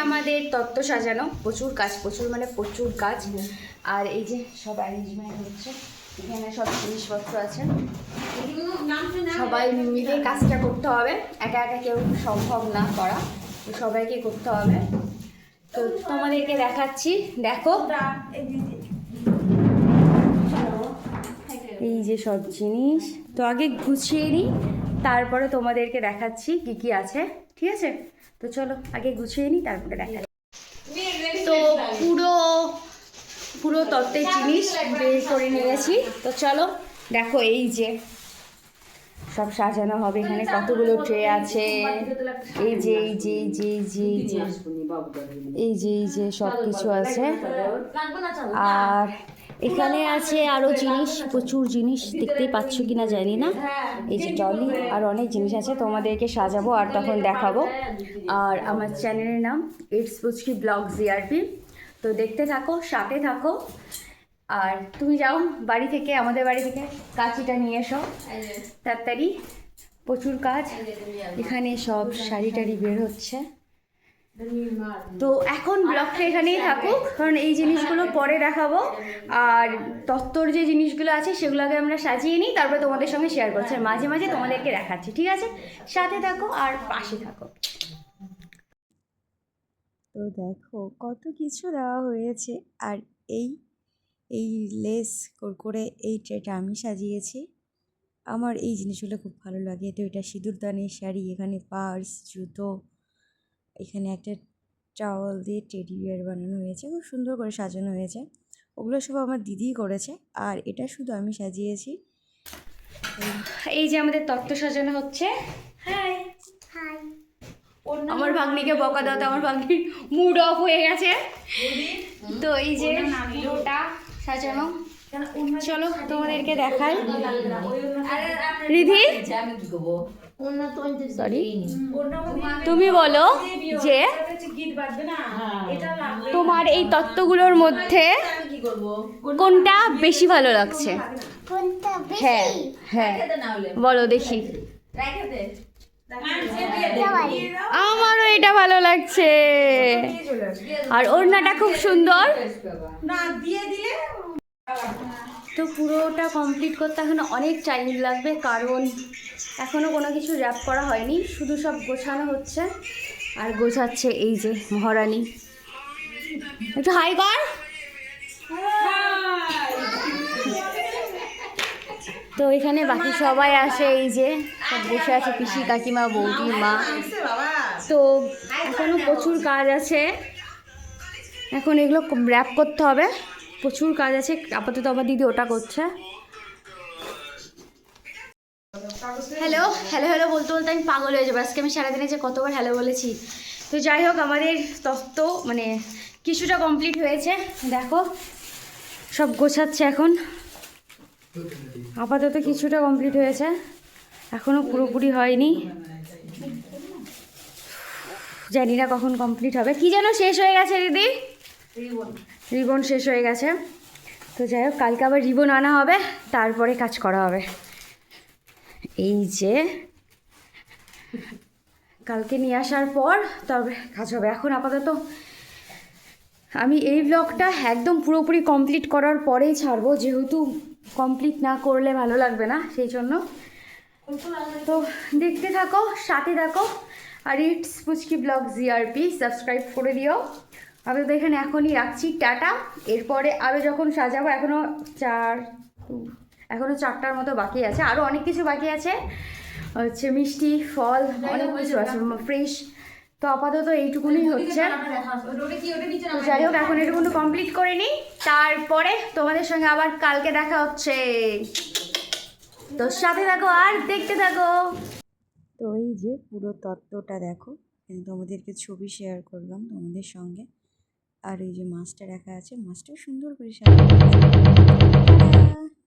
আমাদের তত্ত্ব সাজানো, প্রচুর কাজ, প্রচুর কাজ। আর এই যে সব অ্যারেঞ্জমেন্ট হচ্ছে, এখানে সব জিনিসপত্র আছে, সবাই মিলে কাজটা করতে হবে, একা একা কেউ সম্ভব না করা, তো সবাইকে করতে হবে। তো তোমাদেরকে দেখাচ্ছি, দেখো এই যে সব জিনিস। তো আগে গুছিয়ে নিই, তারপরে তোমাদেরকে দেখাচ্ছি কি কি আছে, ঠিক আছে? তো চলো আগে গুছিয়ে নিই, তারপরে দেখাচ্ছি। তো পুরো তত্ত্বের জিনিস বের করে নিয়েছি। তো চলো দেখো, এই যে সব সাজানো হবে, এখানে কতগুলো ট্রে আছে, এই যে এই যে এই যে এই যে এই যে এই যে এই যে সব কিছু আছে। আর এখানে আছে আরও জিনিস, প্রচুর জিনিস, দেখতেই পাচ্ছ কিনা জানি না। এই যে টলি, আর অনেক জিনিস আছে, তোমাদেরকে সাজাবো আর তখন দেখাবো। আর আমার চ্যানেলের নাম ইটস পুচকি ব্লগ জিআরপি। তো দেখতে থাকো, সাথে থাকো। আর তুমি যাও বাড়ি থেকে, আমাদের বাড়ি থেকে কাঁচিটা নিয়ে এসো তাড়াতাড়ি, প্রচুর কাজ। এখানে সব শাড়ি টাড়ি বের হচ্ছে। তো এখন ব্লগটা এখানেই থাকুক, কারণ এই জিনিসগুলো পরে দেখাবো। আর তত্ত্বর যে জিনিসগুলো আছে সেগুলোকে আমরা সাজিয়ে নিই, তারপরে তোমাদের সঙ্গে শেয়ার করছি, আর মাঝে মাঝে তোমাদেরকে দেখাচ্ছি, ঠিক আছে? সাথে থাকো আর পাশে থাকো। তো দেখো কত কিছু দেওয়া হয়েছে। আর এই এই লেস করে এই ট্রেটা আমি সাজিয়েছি। আমার এই জিনিসগুলো খুব ভালো লাগে। তো এটা সিঁদুরদানের শাড়ি, এখানে পার্স, জুতো, এখানে একটা টাওয়াল দিয়ে টেডি বিয়ার বানানো হয়েছে, খুব সুন্দর করে সাজানো হয়েছে। ওগুলো সব আমার দিদিই করেছে, আর এটা শুধু আমি সাজিয়েছি। এই যে আমাদের তত্ত্ব সাজানো হচ্ছে। হাই হাই, আমার ভাগ্নিকে বকা দাও, তো আমার ভাগ্নির মুড অফ হয়ে গেছে। তো এই যে পুরোটা সাজানো, চলো তোমাদেরকে দেখাই। রিধি, সরি, তুমি বলো যে তোমার এই তত্ত্বগুলোর মধ্যে কোনটা বেশি ভালো লাগছে? হ্যাঁ হ্যাঁ, বলো দেখি। আমারও এটা ভালো লাগছে, আর ওড়নাটা খুব সুন্দর। তো পুরোটা কমপ্লিট করতে এখনো অনেক টাইম লাগবে, কারণ এখনো কোনো কিছু র্যাপ করা হয়নি, শুধু সব গোছানো হচ্ছে। আর গোছাচ্ছে এই যে মহারানী, একটু হাই কর। তো এখানে বাকি সবাই আসে, এই যে সব বসে আছে, পিসি, কাকিমা, বৌদি, মা। তো এখনো প্রচুর কাজ আছে, এখন এগুলো র্যাপ করতে হবে, প্রচুর কাজ আছে। আপাতত আমার দিদি ওটা করছে। হ্যালো হ্যালো হ্যালো বলতে বলতে আমি পাগল হয়ে যাবো, আজকে আমি সারাদিনে যে কতবার হ্যালো বলেছি। তো যাই হোক, আমাদের তত্ত্ব কিছুটা কমপ্লিট হয়েছে, দেখো সব গোছাচ্ছে এখন। আপাতত কিছুটা কমপ্লিট হয়েছে, এখনও পুরোপুরি হয়নি, জানি না কখন কমপ্লিট হবে। কি যেন শেষ হয়ে গেছে দিদি? রিবন শেষ হয়ে গেছে। তো যাই হোক, কালকে আবার রিবন আনা হবে, তারপরে কাজ করা হবে। এই যে কালকে নিয়ে আসার পর তবে কাজ হবে। এখন আপাতত আমি এই ব্লগটা একদম পুরোপুরি কমপ্লিট করার পরেই ছাড়বো, যেহেতু কমপ্লিট না করলে ভালো লাগবে না, সেই জন্য। তো দেখতে থাকো, সাথে থাকো। আর ইটস পুচকি ব্লগ জিআরপি সাবস্ক্রাইব করে দিও। আমি তো এখানে এখনই রাখছি, টাটা। এরপরে আরও যখন সাজাবো, এখনও 4টার মতো বাকি আছে, আরও অনেক কিছু বাকি আছে, হচ্ছে মিষ্টি, ফল, অনেক কিছু আছে ফ্রেশ। তো আপাতত এইটুকুনি হচ্ছে। তো যাই হোক, এখন এটুকুনি কমপ্লিট করে নিই, তারপরে তোমাদের সঙ্গে আবার কালকে দেখা হচ্ছে। তো সাথে থাকো আর দেখতে থাকো। তো এই যে পুরো তত্ত্বটা দেখো, তোমাদেরকে ছবি শেয়ার করলাম তোমাদের সঙ্গে। আর এই যে মাছটা রাখা আছে, মাছটা সুন্দর করে সাজানো আছে।